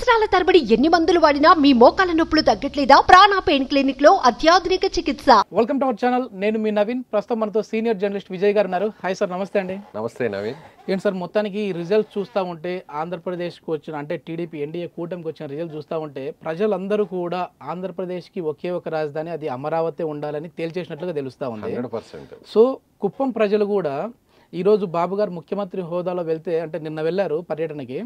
సంవత్సరాల తరబడి ఎన్ని మందులు వాడినా మీ మోకాల నొప్పులు తగ్గట్లేదా? ప్రాణ పెయిన్ క్లినిక్ లో అత్యాధునిక చికిత్స. Welcome to our channel. నేను మీ నవీన్. ప్రస్తుతం మనతో సీనియర్ జర్నలిస్ట్ విజయ్ గారు ఉన్నారు. హాయ్ సార్, నమస్తే అండి. నమస్తే నవీన్. ఏంటి సార్, మొత్తానికి రిజల్ట్స్ చూస్తూ ఉంటే ఆంధ్రప్రదేశ్కి వచ్చిన అంటే టీడీపీ ఎన్డీఏ కూటమికి వచ్చిన రిజల్ట్ చూస్తూ ఉంటే ప్రజలందరూ కూడా ఆంధ్రప్రదేశ్కి ఒకే ఒక రాజధాని, అది అమరావతి ఉండాలని తేల్చేసినట్లుగా తెలుస్తూ ఉంది. 100%. సో కుప్పం ప్రజలు కూడా ఈరోజు బాబు గారు ముఖ్యమంత్రి హోదాలో వెళ్తే, అంటే నిన్న వెళ్ళారు పర్యటనకి,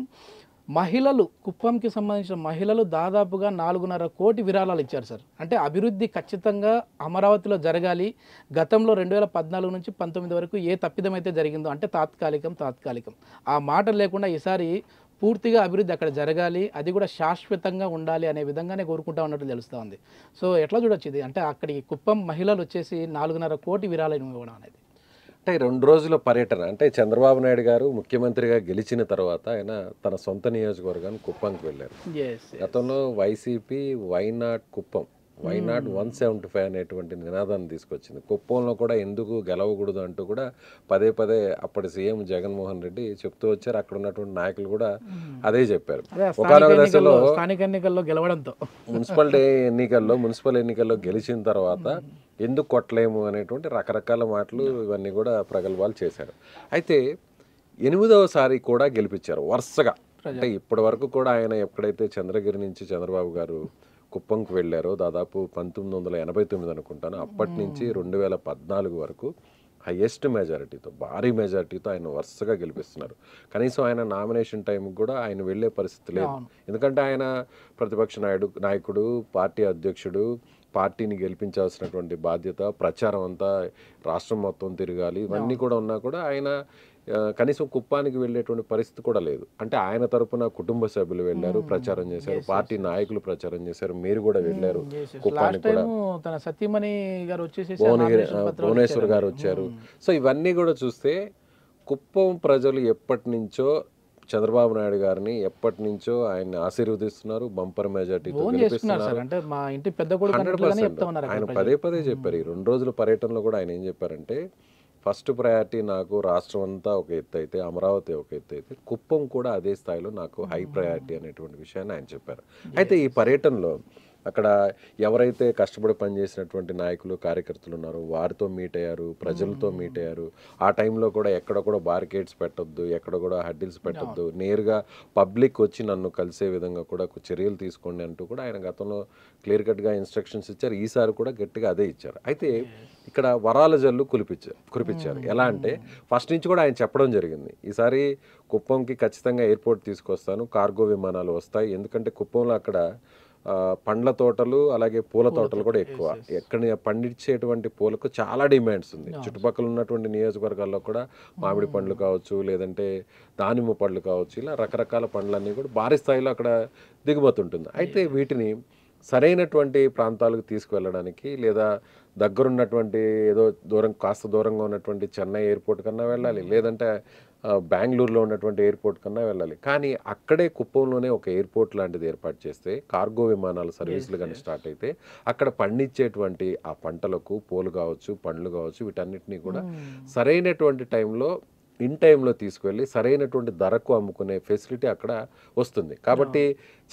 మహిళలు, కుప్పంకి సంబంధించిన మహిళలు దాదాపుగా 4.5 కోటి విరాళాలు ఇచ్చారు సార్. అంటే అభివృద్ధి ఖచ్చితంగా అమరావతిలో జరగాలి. గతంలో 2014 నుంచి 19 వరకు ఏ తప్పిదం అయితే జరిగిందో, అంటే తాత్కాలికం ఆ మాట లేకుండా ఈసారి పూర్తిగా అభివృద్ధి అక్కడ జరగాలి, అది కూడా శాశ్వతంగా ఉండాలి అనే విధంగానే కోరుకుంటా ఉన్నట్టు తెలుస్తూ ఉంది. సో ఎట్లా చూడొచ్చు ఇది? అంటే అక్కడికి కుప్పం మహిళలు వచ్చేసి 4.5 కోటి విరాళాలు ఇవ్వడం అనేది. అంటే 2 రోజుల పర్యటన, అంటే చంద్రబాబు నాయుడు గారు ముఖ్యమంత్రిగా గెలిచిన తర్వాత ఆయన తన సొంత నియోజకవర్గాన్ని కుప్పంకి వెళ్ళారు. గతంలో వైసీపీ వైనాట్ కుప్పం, వైనాట్ 175 అనేటువంటి నినాదాన్ని తీసుకొచ్చింది. కుప్పంలో కూడా ఎందుకు గెలవకూడదు అంటూ కూడా పదే అప్పటి సీఎం జగన్మోహన్ రెడ్డి చెప్తూ వచ్చారు. అక్కడ ఉన్నటువంటి నాయకులు కూడా అదే చెప్పారు. ఒకనొక దశలో స్థానిక ఎన్నికల్లో గెలవడంతో, మున్సిపల్ ఎన్నికల్లో గెలిచిన తర్వాత ఎందుకు కొట్టలేము అనేటువంటి రకరకాల మాటలు ఇవన్నీ కూడా ప్రగల్భాలు చేశారు. అయితే 8వసారి కూడా గెలిపించారు వరుసగా. అంటే ఇప్పటి వరకు కూడా ఆయన ఎప్పుడైతే చంద్రగిరి నుంచి చంద్రబాబు గారు కుప్పంకు వెళ్ళారో, దాదాపు 1989 అనుకుంటాను, అప్పటి నుంచి 2014 వరకు హైయెస్ట్ మెజారిటీతో, భారీ మెజారిటీతో ఆయన వరుసగా గెలిపిస్తున్నారు. కనీసం ఆయన నామినేషన్ టైంకి కూడా ఆయన వెళ్ళే పరిస్థితి లేదు. ఎందుకంటే ఆయన ప్రతిపక్ష నాయకుడు, పార్టీ అధ్యక్షుడు, పార్టీని గెలిపించాల్సినటువంటి బాధ్యత, ప్రచారం అంతా రాష్ట్రం మొత్తం తిరగాలి, ఇవన్నీ కూడా ఉన్నా కూడా ఆయన కనీసం కుప్పానికి వెళ్ళేటువంటి పరిస్థితి కూడా లేదు. అంటే ఆయన తరపున కుటుంబ సభ్యులు వెళ్ళారు, ప్రచారం చేశారు, పార్టీ నాయకులు ప్రచారం చేశారు, మీరు కూడా వెళ్ళారు కుప్పానికి కూడా, భువనేశ్వర్ గారు వచ్చారు. సో ఇవన్నీ కూడా చూస్తే కుప్పం ప్రజలు ఎప్పటి నుంచో చంద్రబాబు నాయుడు గారిని ఎప్పటి నుంచో ఆయన ఆశీర్వదిస్తున్నారు, బంపర్ మెజార్టీతో గెలిపిస్తున్నారు. ఆయన పదే చెప్పారు. ఈ 2 రోజుల పర్యటనలో కూడా ఆయన ఏం చెప్పారంటే, ఫస్ట్ ప్రయారిటీ నాకు రాష్ట్రం అంతా ఒక ఎత్తు అయితే, అమరావతి ఒక ఎత్తు అయితే, కుప్పం కూడా అదే స్థాయిలో నాకు హై ప్రయారిటీ అనేటువంటి విషయాన్ని ఆయన చెప్పారు. అయితే ఈ పర్యటనలో అక్కడ ఎవరైతే కష్టపడి పనిచేసినటువంటి నాయకులు, కార్యకర్తలు ఉన్నారో వారితో మీట్ అయ్యారు, ప్రజలతో మీట్ అయ్యారు. ఆ టైంలో కూడా ఎక్కడ కూడా బారికేడ్స్ పెట్టొద్దు, ఎక్కడ కూడా హడ్డిల్స్ పెట్టొద్దు, నేరుగా పబ్లిక్ వచ్చి నన్ను కలిసే విధంగా కూడా చర్యలు తీసుకోండి అంటూ కూడా ఆయన గతంలో క్లియర్ కట్గా ఇన్స్ట్రక్షన్స్ ఇచ్చారు. ఈసారి కూడా గట్టిగా అదే ఇచ్చారు. అయితే ఇక్కడ వరాల జల్లు కురిపించారు. ఎలా అంటే ఫస్ట్ నుంచి కూడా ఆయన చెప్పడం జరిగింది, ఈసారి కుప్పంకి ఖచ్చితంగా ఎయిర్పోర్ట్ తీసుకొస్తాను, కార్గో విమానాలు వస్తాయి. ఎందుకంటే కుప్పంలో అక్కడ పండ్ల తోటలు, అలాగే పూల తోటలు కూడా ఎక్కువ. ఎక్కడ పండించేటువంటి పూలకు చాలా డిమాండ్స్ ఉంది. చుట్టుపక్కల ఉన్నటువంటి నియోజకవర్గాల్లో కూడా మామిడి పండ్లు కావచ్చు, లేదంటే దానిమ్మ పళ్ళు కావచ్చు, ఇలా రకరకాల పండ్లన్నీ కూడా భారీ స్థాయిలో అక్కడ దిగుమతి ఉంటుంది. అయితే వీటిని సరైనటువంటి ప్రాంతాలకు తీసుకువెళ్ళడానికి, లేదా దగ్గరున్నటువంటి ఏదో కాస్త దూరంగా ఉన్నటువంటి చెన్నై ఎయిర్పోర్ట్ కన్నా వెళ్ళాలి, లేదంటే బెంగళూరులో ఉన్నటువంటి ఎయిర్పోర్ట్ కన్నా వెళ్ళాలి. కానీ అక్కడే కుప్పంలోనే ఒక ఎయిర్పోర్ట్ లాంటిది ఏర్పాటు చేస్తే, కార్గో విమానాల సర్వీసులు కానీ స్టార్ట్ అయితే, అక్కడ పండించేటువంటి ఆ పంటలకు, పూలు కావచ్చు, పండ్లు కావచ్చు, వీటన్నిటినీ కూడా సరైనటువంటి టైంలో, ఇన్ టైంలో తీసుకువెళ్ళి సరైనటువంటి ధరకు అమ్ముకునే ఫెసిలిటీ అక్కడ వస్తుంది. కాబట్టి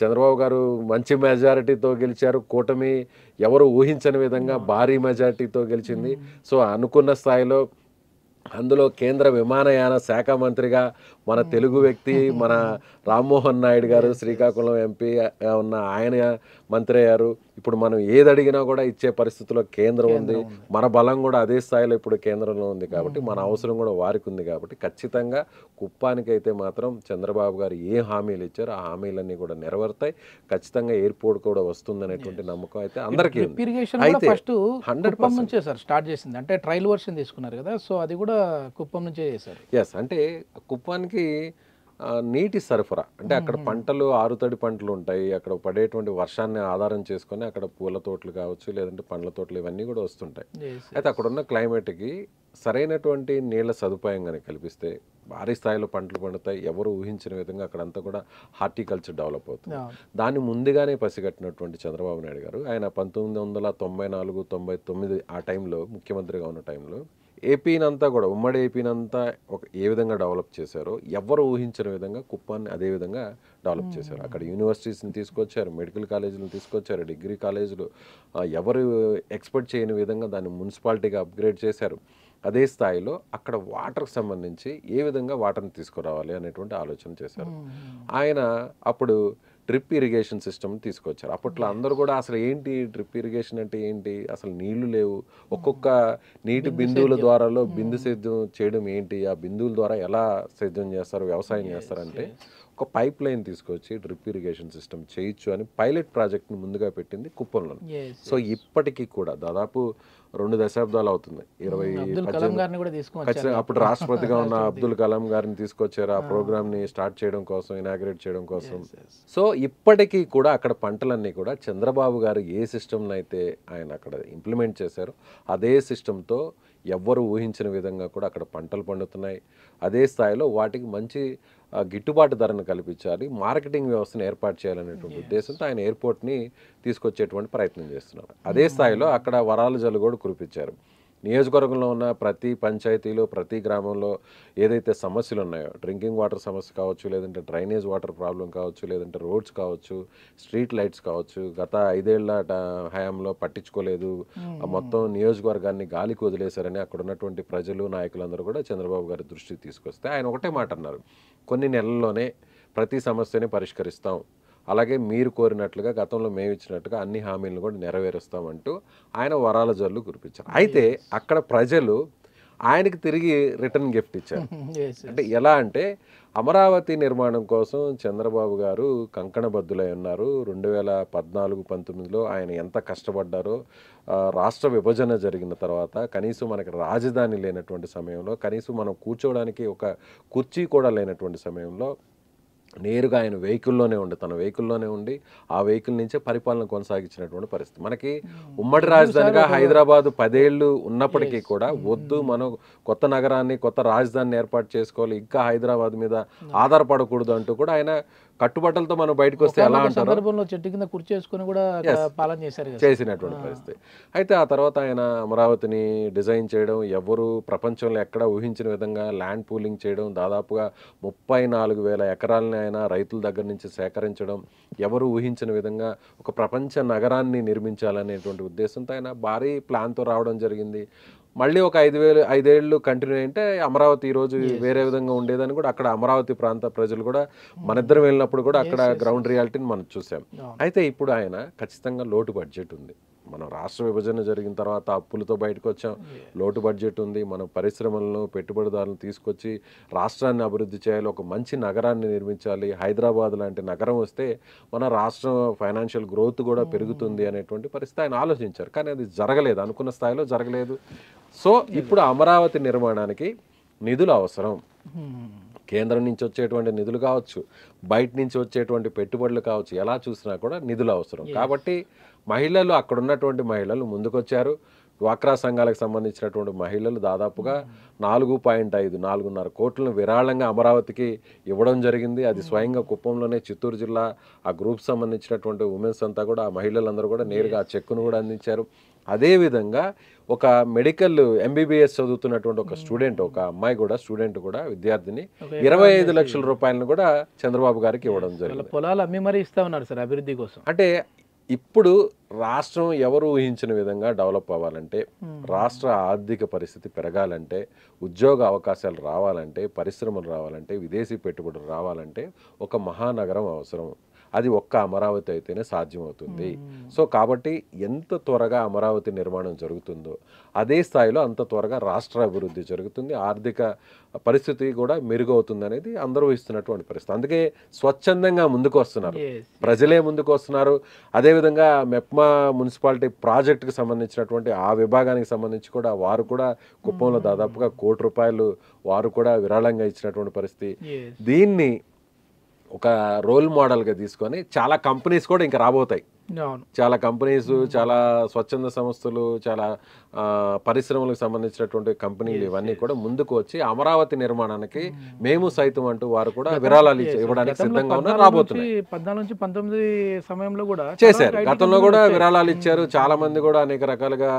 చంద్రబాబు గారు మంచి మెజారిటీతో గెలిచారు. కూటమి ఎవరు ఊహించని విధంగా భారీ మెజారిటీతో గెలిచింది. సో అనుకున్న స్థాయిలో అందులో కేంద్ర విమానయాన శాఖ మంత్రిగా మన తెలుగు వ్యక్తి, మన రామ్మోహన్ నాయుడు గారు, శ్రీకాకుళం ఎంపీ ఉన్న ఆయన మంత్రి అయ్యారు. ఇప్పుడు మనం ఏది అడిగినా కూడా ఇచ్చే పరిస్థితిలో కేంద్రం ఉంది. మన బలం కూడా అదే స్థాయిలో ఇప్పుడు కేంద్రంలో ఉంది. కాబట్టి మన అవసరం కూడా వారికి ఉంది. కాబట్టి ఖచ్చితంగా కుప్పానికైతే మాత్రం చంద్రబాబు గారు ఏ హామీలు ఇచ్చారో ఆ హామీలన్నీ కూడా నెరవేరుతాయి. ఖచ్చితంగా ఎయిర్పోర్ట్ కూడా వస్తుందనేటువంటి నమ్మకం అయితే అందరికీ ఉంది. అయితే 100% స్టార్ట్ చేసింది, అంటే ట్రయల్ వర్షన్ తీసుకున్నారు కదా, సో అది కూడా కుప్పం నుంచే చేశారు. ఎస్, అంటే కుప్పానికి నీటి సరఫరా, అంటే అక్కడ పంటలు, ఆరుతడి పంటలు ఉంటాయి. అక్కడ పడేటువంటి వర్షాన్ని ఆధారం చేసుకొని అక్కడ పూల తోటలు కావచ్చు, లేదంటే పండ్ల తోటలు, ఇవన్నీ కూడా వస్తుంటాయి. అయితే అక్కడ ఉన్న క్లైమేట్కి సరైనటువంటి నీళ్ల సదుపాయం కానీ కల్పిస్తే భారీ స్థాయిలో పంటలు పండుతాయి. ఎవరు ఊహించిన విధంగా అక్కడంతా కూడా హార్టికల్చర్ డెవలప్ అవుతుంది. దాన్ని ముందుగానే పసిగట్టినటువంటి చంద్రబాబు నాయుడు గారు, ఆయన 1994, 99 ఆ టైంలో ముఖ్యమంత్రిగా ఉన్న టైంలో ఏపీనంతా కూడా ఉమ్మడి ఏపీనంతా ఏ విధంగా డెవలప్ చేశారో ఎవరు ఊహించిన విధంగా కుప్పాన్ని అదే విధంగా డెవలప్ చేశారు. అక్కడ యూనివర్సిటీస్ని తీసుకొచ్చారు, మెడికల్ కాలేజీలను తీసుకొచ్చారు, డిగ్రీ కాలేజీలు, ఎవరు ఎక్స్పెక్ట్ చేయని విధంగా దాన్ని మున్సిపాలిటీగా అప్గ్రేడ్ చేశారు. అదే స్థాయిలో అక్కడ వాటర్కి సంబంధించి ఏ విధంగా వాటర్ని తీసుకురావాలి అనేటువంటి ఆలోచన చేశారు. ఆయన అప్పుడు డ్రిప్ ఇరిగేషన్ సిస్టమ్ తీసుకొచ్చారు. అప్పట్లో అందరూ కూడా అసలు ఏంటి డ్రిప్ ఇరిగేషన్ అంటే ఏంటి, అసలు నీళ్లు లేవు, ఒక్కొక్క నీటి బిందువుల ద్వారాలో బిందు సేద్యం చేయడం ఏంటి, ఆ బిందువుల ద్వారా ఎలా సేద్యం చేస్తారు, వ్యవసాయం చేస్తారంటే ఒక పైప్ లైన్ తీసుకొచ్చి డ్రిప్ ఇరిగేషన్ సిస్టమ్ చేయొచ్చు అని పైలట్ ప్రాజెక్ట్ని ముందుగా పెట్టింది కుప్పంలో. సో ఇప్పటికీ కూడా దాదాపు 2 దశాబ్దాలు అవుతుంది. 2018 అప్పుడు రాష్ట్రపతిగా ఉన్న అబ్దుల్ కలాం గారిని తీసుకొచ్చారు ఆ ప్రోగ్రామ్ని స్టార్ట్ చేయడం కోసం, ఇనాగ్రేట్ చేయడం కోసం. సో ఇప్పటికీ కూడా అక్కడ పంటలన్నీ కూడా చంద్రబాబు గారు ఏ సిస్టమ్ని అయితే ఆయన అక్కడ ఇంప్లిమెంట్ చేశారో అదే సిస్టంతో ఎవ్వరు ఊహించిన విధంగా కూడా అక్కడ పంటలు పండుతున్నాయి. అదే స్థాయిలో వాటికి మంచి గిట్టుబాటు ధరను కల్పించాలి, మార్కెటింగ్ వ్యవస్థను ఏర్పాటు చేయాలనేటువంటి ఉద్దేశంతో ఆయన ఎయిర్పోర్ట్ని తీసుకొచ్చేటువంటి ప్రయత్నం చేస్తున్నారు. అదే స్థాయిలో అక్కడ వరాల జల్లు కూడా కురిపించారు. నియోజకవర్గంలో ఉన్న ప్రతి పంచాయతీలో, ప్రతి గ్రామంలో ఏదైతే సమస్యలు ఉన్నాయో, డ్రింకింగ్ వాటర్ సమస్య కావచ్చు, లేదంటే డ్రైనేజ్ వాటర్ ప్రాబ్లం కావచ్చు, లేదంటే రోడ్స్ కావచ్చు, స్ట్రీట్ లైట్స్ కావచ్చు, గత 5 ఏళ్ల హయాంలో పట్టించుకోలేదు, మొత్తం నియోజకవర్గాన్ని గాలికి వదిలేశారని అక్కడ ఉన్నటువంటి ప్రజలు, నాయకులందరూ కూడా చంద్రబాబు గారి దృష్టికి తీసుకొస్తే ఆయన ఒకటే మాట అన్నారు, కొన్ని నెలల్లోనే ప్రతి సమస్యని పరిష్కరిస్తాం, అలాగే మీరు కోరినట్లుగా గతంలో మేము ఇచ్చినట్టుగా అన్ని హామీలను కూడా నెరవేరుస్తామంటూ ఆయన వరాల జల్లు కురిపించారు. అయితే అక్కడ ప్రజలు ఆయనకి తిరిగి రిటర్న్ గిఫ్ట్ ఇచ్చారు. అంటే ఎలా అంటే అమరావతి నిర్మాణం కోసం చంద్రబాబు గారు కంకణబద్దులై ఉన్నారు. 2014-19లో ఆయన ఎంత కష్టపడ్డారో, రాష్ట్ర విభజన జరిగిన తర్వాత కనీసం మనకి రాజధాని లేనటువంటి సమయంలో, కనీసం మనం కూర్చోవడానికి ఒక కుర్చీ కూడా లేనటువంటి సమయంలో నేరుగా ఆయన వెహికల్లోనే ఉండి, తన వెహికల్లోనే ఉండి ఆ వెహికల్ నుంచే పరిపాలన కొనసాగించినటువంటి పరిస్థితి. మనకి ఉమ్మడి రాజధానిగా హైదరాబాదు 10 ఏళ్ళు ఉన్నప్పటికీ కూడా వద్దు, మనం కొత్త నగరాన్ని, కొత్త రాజధానిని ఏర్పాటు చేసుకోవాలి, ఇంకా హైదరాబాద్ మీద ఆధారపడకూడదు అంటూ కూడా ఆయన కట్టుబట్టలతో మనం బయటకు వస్తే ఎలా అంటారు, చెట్టు కింద కుర్చీ చేసుకుని కూడా పాలన చేసినటువంటి పరిస్థితి. అయితే ఆ తర్వాత ఆయన అమరావతిని డిజైన్ చేయడం, ఎవరు ప్రపంచంలో ఎక్కడ ఊహించిన విధంగా ల్యాండ్ పూలింగ్ చేయడం, దాదాపుగా 34,000 ఎకరాలని ఆయన రైతుల దగ్గర నుంచి సేకరించడం, ఎవరు ఊహించిన విధంగా ఒక ప్రపంచ నగరాన్ని నిర్మించాలనేటువంటి ఉద్దేశంతో ఆయన భారీ ప్లాన్తో రావడం జరిగింది. మళ్ళీ ఒక 5 ఏళ్ళు కంటిన్యూ అంటే అమరావతి ఈరోజు వేరే విధంగా ఉండేదని కూడా అక్కడ అమరావతి ప్రాంత ప్రజలు కూడా మన ఇద్దరం వెళ్ళినప్పుడు కూడా అక్కడ గ్రౌండ్ రియాలిటీని మనం చూసాం. అయితే ఇప్పుడు ఆయన ఖచ్చితంగా లోటు బడ్జెట్ ఉంది. మనం రాష్ట్ర విభజన జరిగిన తర్వాత అప్పులతో బయటకు వచ్చాం, లోటు బడ్జెట్ ఉంది. మనం పరిశ్రమలను, పెట్టుబడిదారులను తీసుకొచ్చి రాష్ట్రాన్ని అభివృద్ధి చేయాలి, ఒక మంచి నగరాన్ని నిర్మించాలి, హైదరాబాద్ లాంటి నగరం వస్తే మన రాష్ట్రం ఫైనాన్షియల్ గ్రోత్ కూడా పెరుగుతుంది అనేటువంటి పరిస్థితి ఆయన ఆలోచించారు. కానీ అది జరగలేదు, అనుకున్న స్థాయిలో జరగలేదు. సో ఇప్పుడు అమరావతి నిర్మాణానికి నిధులు అవసరం. కేంద్రం నుంచి వచ్చేటువంటి నిధులు కావచ్చు, బయట నుంచి వచ్చేటువంటి పెట్టుబడులు కావచ్చు, ఎలా చూసినా కూడా నిధులు అవసరం. కాబట్టి మహిళలు, అక్కడ ఉన్నటువంటి మహిళలు ముందుకొచ్చారు. డ్వాక్రా సంఘాలకు సంబంధించినటువంటి మహిళలు దాదాపుగా 4.5-4.5 కోట్లను విరాళంగా అమరావతికి ఇవ్వడం జరిగింది. అది స్వయంగా కుప్పంలోనే, చిత్తూరు జిల్లా ఆ గ్రూప్ సంబంధించినటువంటి ఉమెన్స్ అంతా కూడా, ఆ మహిళలందరూ కూడా నేరుగా ఆ చెక్కును కూడా అందించారు. అదేవిధంగా ఒక మెడికల్ ఎంబీబీఎస్ చదువుతున్నటువంటి ఒక స్టూడెంట్, ఒక అమ్మాయి కూడా, స్టూడెంట్ కూడా, విద్యార్థిని 25 లక్షల రూపాయలను కూడా చంద్రబాబు గారికి ఇవ్వడం జరిగింది. పొలాలు అమ్మి మరీ ఇస్తా ఉన్నారు సార్ అభివృద్ధి కోసం. అంటే ఇప్పుడు రాష్ట్రం ఎవరు ఊహించిన విధంగా డెవలప్ అవ్వాలంటే, రాష్ట్ర ఆర్థిక పరిస్థితి పెరగాలంటే, ఉద్యోగ అవకాశాలు రావాలంటే, పరిశ్రమలు రావాలంటే, విదేశీ పెట్టుబడులు రావాలంటే ఒక మహానగరం అవసరం. అది ఒక్క అమరావతి అయితేనే సాధ్యమవుతుంది. సో కాబట్టి ఎంత త్వరగా అమరావతి నిర్మాణం జరుగుతుందో అదే స్థాయిలో అంత త్వరగా రాష్ట్ర అభివృద్ధి జరుగుతుంది, ఆర్థిక పరిస్థితి కూడా మెరుగవుతుంది అనేది అందరూ ఇస్తున్నటువంటి పరిస్థితి. అందుకే స్వచ్ఛందంగా ముందుకు వస్తున్నారు, ప్రజలే ముందుకు వస్తున్నారు. అదేవిధంగా మెప్మా మున్సిపాలిటీ ప్రాజెక్టుకి సంబంధించినటువంటి ఆ విభాగానికి సంబంధించి కూడా వారు కూడా కుప్పంలో దాదాపుగా ₹1 కోటి వారు కూడా విరాళంగా ఇచ్చినటువంటి పరిస్థితి. దీన్ని ఒక రోల్ మోడల్గా తీసుకొని చాలా కంపెనీస్ కూడా ఇంకా రాబోతాయి. అవును. చాలా కంపెనీస్, చాలా స్వచ్ఛంద సంస్థలు, చాలా పరిశ్రమలకు సంబంధించినటువంటి కంపెనీలు ఇవన్నీ కూడా ముందుకు వచ్చి అమరావతి నిర్మాణానికి మేము సైతం అంటూ వారు కూడా విరాళాలు ఇవ్వడానికి సిద్ధంగా ఉన్నారు, రాబోతున్నాయి. 14 నుంచి 19 సమయంలో కూడా చేశారు, గతంలో కూడా విరాళాలు ఇచ్చారు. చాలా మంది కూడా అనేక రకాలుగా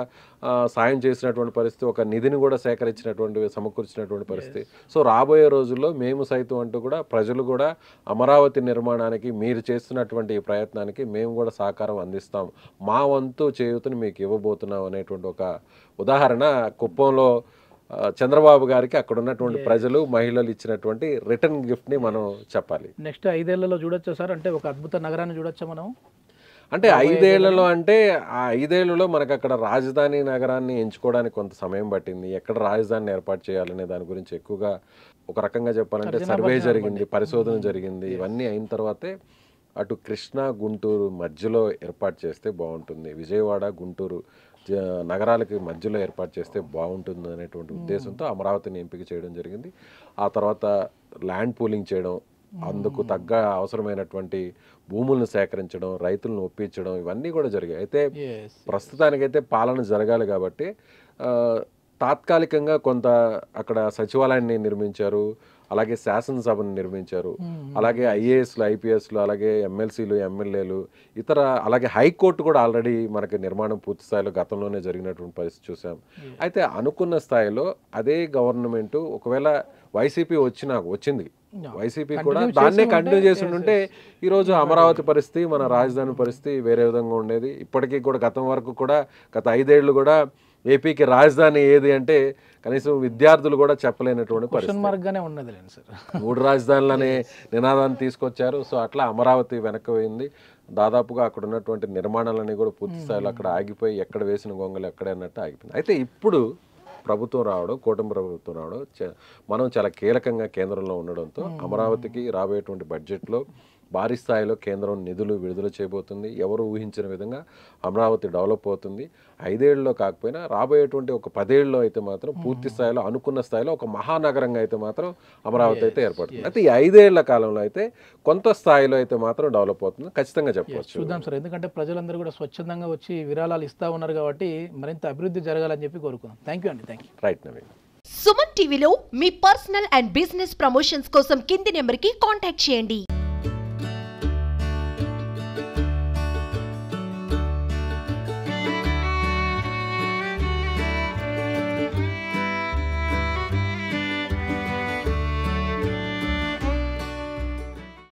సాయం చేసినటువంటి పరిస్థితి, ఒక నిధిని కూడా సేకరించినటువంటి సమకూర్చినటువంటి పరిస్థితి. సో రాబోయే రోజుల్లో మేము సైతం అంటూ కూడా ప్రజలు కూడా అమరావతి నిర్మాణానికి మీరు చేస్తున్నటువంటి ఈ ప్రయత్నానికి మేము కూడా సహకారం అందిస్తాం, మా వంతు చేయూతని మీకు ఇవ్వబోతున్నాం అనేటువంటి ఒక ఉదాహరణ కుప్పంలో చంద్రబాబు గారికి అక్కడ ఉన్నటువంటి ప్రజలు, మహిళలు ఇచ్చినటువంటి రిటర్న్ గిఫ్ట్ ని మనం చెప్పాలి. నెక్స్ట్ 5 ఏళ్లలో చూడొచ్చా సార్? అంటే ఒక అద్భుత నగరాన్ని చూడొచ్చా మనం? అంటే 5 ఏళ్లలో, అంటే ఆ 5 ఏళ్లలో మనకు అక్కడ రాజధాని నగరాన్ని ఎంచుకోవడానికి కొంత సమయం పట్టింది. ఎక్కడ రాజధానిని ఏర్పాటు చేయాలనే దాని గురించి ఎక్కువగా ఒక రకంగా చెప్పాలంటే సర్వే జరిగింది, పరిశోధన జరిగింది. ఇవన్నీ అయిన తర్వాతే అటు కృష్ణా గుంటూరు మధ్యలో ఏర్పాటు చేస్తే బాగుంటుంది, విజయవాడ గుంటూరు నగరాలకి మధ్యలో ఏర్పాటు చేస్తే బాగుంటుంది అనేటువంటి ఉద్దేశంతో అమరావతిని ఎంపిక చేయడం జరిగింది. ఆ తర్వాత ల్యాండ్ పూలింగ్ చేయడం, అందుకు తగ్గ అవసరమైనటువంటి భూములను సేకరించడం, రైతులను ఒప్పించడం, ఇవన్నీ కూడా జరిగాయి. అయితే ప్రస్తుతానికైతే పాలన జరగాలి కాబట్టి తాత్కాలికంగా కొంత అక్కడ సచివాలయాన్ని నిర్మించారు, అలాగే శాసనసభను నిర్మించారు, అలాగే ఐఏఎస్లు, ఐపీఎస్లు, అలాగే ఎమ్మెల్సీలు, ఎమ్మెల్యేలు, ఇతర, అలాగే హైకోర్టు కూడా ఆల్రెడీ మనకి నిర్మాణం పూర్తి స్థాయిలో గతంలోనే జరిగినటువంటి పరిస్థితి చూసాం. అయితే అనుకున్న స్థాయిలో అదే గవర్నమెంట్ ఒకవేళ వైసీపీ వచ్చింది, వైసీపీ కూడా దాన్నే కంటిన్యూ చేసి ఉంటే ఈరోజు అమరావతి పరిస్థితి, మన రాజధాని పరిస్థితి వేరే విధంగా ఉండేది. ఇప్పటికీ కూడా గతం వరకు కూడా గత 5 ఏళ్ళు కూడా ఏపీకి రాజధాని ఏది అంటే కనీసం విద్యార్థులు కూడా చెప్పలేనటువంటి పరిస్థితి. 3 రాజధానులనే నినాదాన్ని తీసుకొచ్చారు. సో అట్లా అమరావతి వెనక్కి పోయింది. దాదాపుగా అక్కడ ఉన్నటువంటి నిర్మాణాలన్నీ కూడా పూర్తి స్థాయిలో అక్కడ ఆగిపోయి, ఎక్కడ వేసిన గొంగలు ఎక్కడే అన్నట్టు ఆగిపోయింది. అయితే ఇప్పుడు ప్రభుత్వం రావడం, కూటమి ప్రభుత్వం రావడం, మనం చాలా కీలకంగా కేంద్రంలో ఉండడంతో అమరావతికి రాబోయేటువంటి బడ్జెట్లో భారీ స్థాయిలో కేంద్రం నిధులు విడుదల చేయబోతుంది. ఎవరు ఊహించిన విధంగా అమరావతి డెవలప్ అవుతుంది. 5 ఏళ్ళలో కాకపోయినా రాబోయేటువంటి ఒక 10 ఏళ్ళలో అయితే మాత్రం పూర్తి స్థాయిలో అనుకున్న స్థాయిలో ఒక మహానగరంగా అయితే మాత్రం అమరావతి అయితే ఏర్పడుతుంది. అయితే ఈ 5 ఏళ్ల కాలంలో అయితే కొంత స్థాయిలో అయితే మాత్రం డెవలప్ అవుతుంది ఖచ్చితంగా చెప్పవచ్చు. చూద్దాం సార్, ఎందుకంటే ప్రజలందరూ కూడా స్వచ్ఛందంగా వచ్చి విరాళాలు ఇస్తా ఉన్నారు కాబట్టి మరింత అభివృద్ధి జరగాలని చెప్పి కోరుకుందాం. థ్యాంక్ యూ అండి. Thank you. Right Naveen. Suman టీవీలో మీ పర్సనల్ అండ్ బిజినెస్ ప్రమోషన్స్ కోసం కింది నెంబర్కి కాంటాక్ట్ చేయండి.